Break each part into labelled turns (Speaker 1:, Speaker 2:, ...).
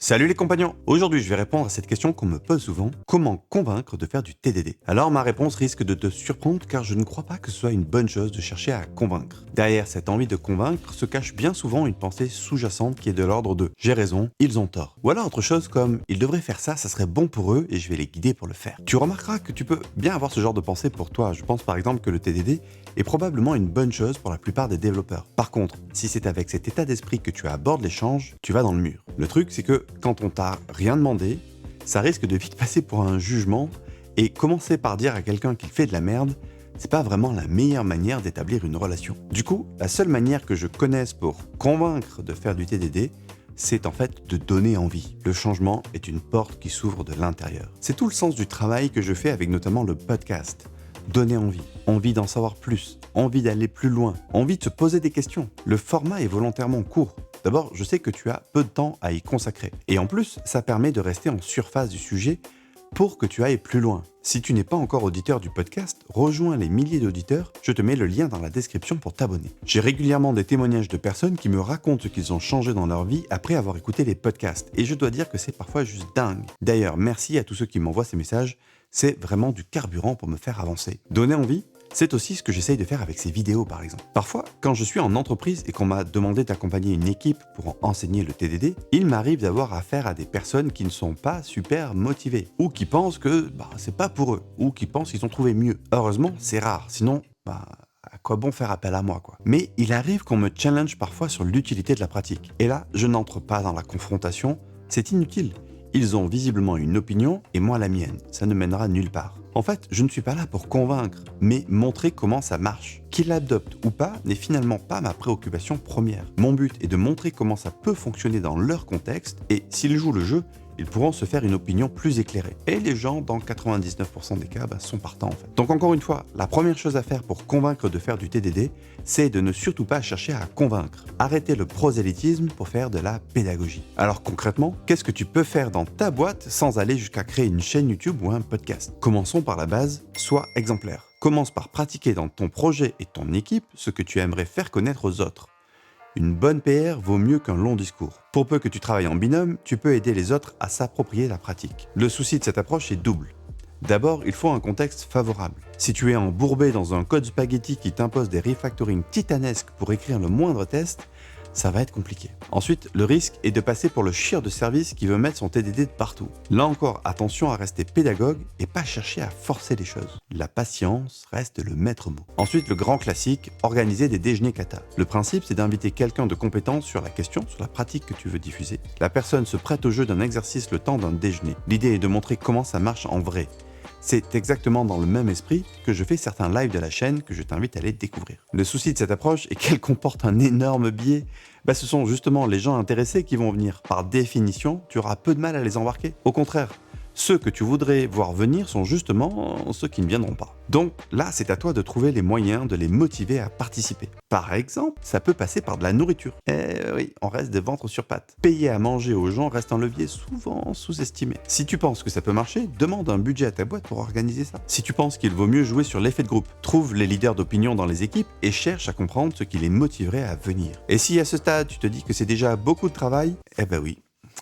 Speaker 1: Salut les compagnons! Aujourd'hui, je vais répondre à cette question qu'on me pose souvent. Comment convaincre de faire du TDD? Alors ma réponse risque de te surprendre car je ne crois pas que ce soit une bonne chose de chercher à convaincre. Derrière cette envie de convaincre se cache bien souvent une pensée sous-jacente qui est de l'ordre de « j'ai raison, ils ont tort ». Ou alors autre chose comme « ils devraient faire ça, ça serait bon pour eux et je vais les guider pour le faire ». Tu remarqueras que tu peux bien avoir ce genre de pensée pour toi. Je pense par exemple que le TDD est probablement une bonne chose pour la plupart des développeurs. Par contre, si c'est avec cet état d'esprit que tu abordes l'échange, tu vas dans le mur. Le truc, c'est que quand on t'a rien demandé, ça risque de vite passer pour un jugement et commencer par dire à quelqu'un qu'il fait de la merde, c'est pas vraiment la meilleure manière d'établir une relation. Du coup, la seule manière que je connaisse pour convaincre de faire du TDD, c'est en fait de donner envie. Le changement est une porte qui s'ouvre de l'intérieur. C'est tout le sens du travail que je fais avec notamment le podcast. Donner envie d'en savoir plus, envie d'aller plus loin, envie de se poser des questions. Le format est volontairement court. D'abord, je sais que tu as peu de temps à y consacrer. Et en plus, ça permet de rester en surface du sujet pour que tu ailles plus loin. Si tu n'es pas encore auditeur du podcast, rejoins les milliers d'auditeurs, je te mets le lien dans la description pour t'abonner. J'ai régulièrement des témoignages de personnes qui me racontent ce qu'ils ont changé dans leur vie après avoir écouté les podcasts, et je dois dire que c'est parfois juste dingue. D'ailleurs, merci à tous ceux qui m'envoient ces messages, c'est vraiment du carburant pour me faire avancer. Donner envie, c'est aussi ce que j'essaye de faire avec ces vidéos par exemple. Parfois, quand je suis en entreprise et qu'on m'a demandé d'accompagner une équipe pour enseigner le TDD, il m'arrive d'avoir affaire à des personnes qui ne sont pas super motivées, ou qui pensent que c'est pas pour eux, ou qui pensent qu'ils ont trouvé mieux. Heureusement, c'est rare, sinon, à quoi bon faire appel à moi quoi. Mais il arrive qu'on me challenge parfois sur l'utilité de la pratique. Et là, je n'entre pas dans la confrontation, c'est inutile. Ils ont visiblement une opinion et moi la mienne. Ça ne mènera nulle part. En fait, je ne suis pas là pour convaincre, mais montrer comment ça marche. Qu'ils l'adoptent ou pas n'est finalement pas ma préoccupation première. Mon but est de montrer comment ça peut fonctionner dans leur contexte et s'ils jouent le jeu, ils pourront se faire une opinion plus éclairée. Et les gens, dans 99% des cas, sont partants en fait. Donc encore une fois, la première chose à faire pour convaincre de faire du TDD, c'est de ne surtout pas chercher à convaincre. Arrêtez le prosélytisme pour faire de la pédagogie. Alors concrètement, qu'est-ce que tu peux faire dans ta boîte sans aller jusqu'à créer une chaîne YouTube ou un podcast? Commençons par la base, sois exemplaire. Commence par pratiquer dans ton projet et ton équipe ce que tu aimerais faire connaître aux autres. Une bonne PR vaut mieux qu'un long discours. Pour peu que tu travailles en binôme, tu peux aider les autres à s'approprier la pratique. Le souci de cette approche est double. D'abord, il faut un contexte favorable. Si tu es embourbé dans un code spaghetti qui t'impose des refactorings titanesques pour écrire le moindre test, ça va être compliqué. Ensuite, le risque est de passer pour le chieur de service qui veut mettre son TDD de partout. Là encore, attention à rester pédagogue et pas chercher à forcer les choses. La patience reste le maître mot. Ensuite, le grand classique, organiser des déjeuners kata. Le principe, c'est d'inviter quelqu'un de compétent sur la question, sur la pratique que tu veux diffuser. La personne se prête au jeu d'un exercice le temps d'un déjeuner. L'idée est de montrer comment ça marche en vrai. C'est exactement dans le même esprit que je fais certains lives de la chaîne que je t'invite à aller découvrir. Le souci de cette approche est qu'elle comporte un énorme biais. Ce sont justement les gens intéressés qui vont venir. Par définition, tu auras peu de mal à les embarquer. Au contraire, ceux que tu voudrais voir venir sont justement ceux qui ne viendront pas. Donc là, c'est à toi de trouver les moyens de les motiver à participer. Par exemple, ça peut passer par de la nourriture. Oui, on reste des ventres sur pattes. Payer à manger aux gens reste un levier souvent sous-estimé. Si tu penses que ça peut marcher, demande un budget à ta boîte pour organiser ça. Si tu penses qu'il vaut mieux jouer sur l'effet de groupe, trouve les leaders d'opinion dans les équipes et cherche à comprendre ce qui les motiverait à venir. Et si à ce stade, tu te dis que c'est déjà beaucoup de travail, oui.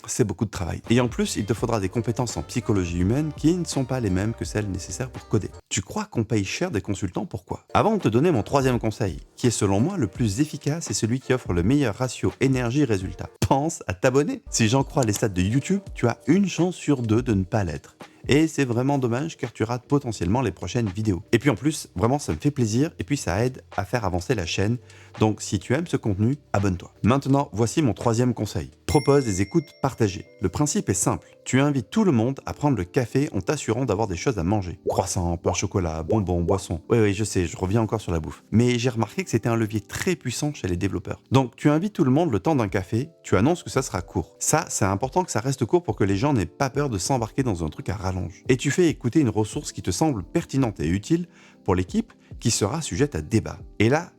Speaker 1: C'est beaucoup de travail. Et en plus, il te faudra des compétences en psychologie humaine qui ne sont pas les mêmes que celles nécessaires pour coder. Tu crois qu'on paye cher des consultants, pourquoi? Avant de te donner mon troisième conseil, qui est selon moi le plus efficace et celui qui offre le meilleur ratio énergie-résultat, pense à t'abonner. Si j'en crois les stats de YouTube, tu as une chance sur deux de ne pas l'être. Et c'est vraiment dommage car tu rates potentiellement les prochaines vidéos. Et puis en plus, vraiment ça me fait plaisir et puis ça aide à faire avancer la chaîne. Donc si tu aimes ce contenu, abonne-toi. Maintenant, voici mon troisième conseil. Propose des écoutes partagées. Le principe est simple. Tu invites tout le monde à prendre le café en t'assurant d'avoir des choses à manger. Croissants, pain au chocolat, bonbons, boissons. Oui, je sais, je reviens encore sur la bouffe. Mais j'ai remarqué que c'était un levier très puissant chez les développeurs. Donc tu invites tout le monde le temps d'un café, tu annonces que ça sera court. Ça, c'est important que ça reste court pour que les gens n'aient pas peur de s'embarquer dans un truc à rallonge. Et tu fais écouter une ressource qui te semble pertinente et utile pour l'équipe qui sera sujette à débat. Et là,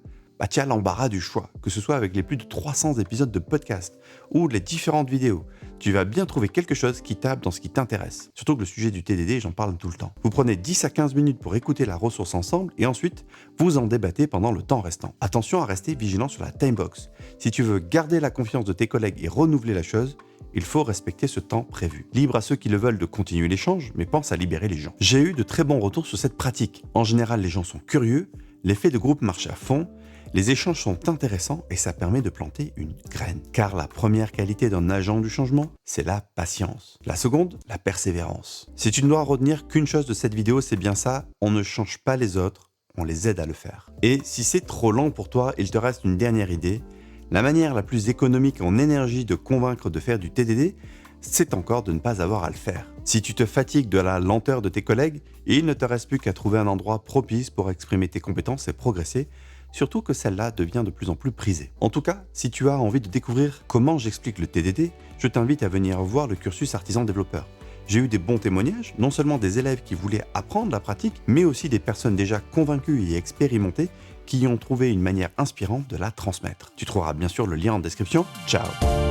Speaker 1: tu as l'embarras du choix, que ce soit avec les plus de 300 épisodes de podcast ou les différentes vidéos. tu vas bien trouver quelque chose qui tape dans ce qui t'intéresse. Surtout que le sujet du TDD, j'en parle tout le temps. Vous prenez 10 à 15 minutes pour écouter la ressource ensemble et ensuite, vous en débattez pendant le temps restant. Attention à rester vigilant sur la timebox. Si tu veux garder la confiance de tes collègues et renouveler la chose, il faut respecter ce temps prévu. Libre à ceux qui le veulent de continuer l'échange, mais pense à libérer les gens. J'ai eu de très bons retours sur cette pratique. En général, les gens sont curieux, l'effet de groupe marche à fond, les échanges sont intéressants et ça permet de planter une graine. Car la première qualité d'un agent du changement, c'est la patience. La seconde, la persévérance. Si tu ne dois retenir qu'une chose de cette vidéo, c'est bien ça, on ne change pas les autres, on les aide à le faire. Et si c'est trop lent pour toi, il te reste une dernière idée. La manière la plus économique en énergie de convaincre de faire du TDD, c'est encore de ne pas avoir à le faire. Si tu te fatigues de la lenteur de tes collègues, il ne te reste plus qu'à trouver un endroit propice pour exprimer tes compétences et progresser, surtout que celle-là devient de plus en plus prisée. En tout cas, si tu as envie de découvrir comment j'explique le TDD, je t'invite à venir voir le cursus artisan développeur. J'ai eu des bons témoignages, non seulement des élèves qui voulaient apprendre la pratique, mais aussi des personnes déjà convaincues et expérimentées qui y ont trouvé une manière inspirante de la transmettre. Tu trouveras bien sûr le lien en description. Ciao!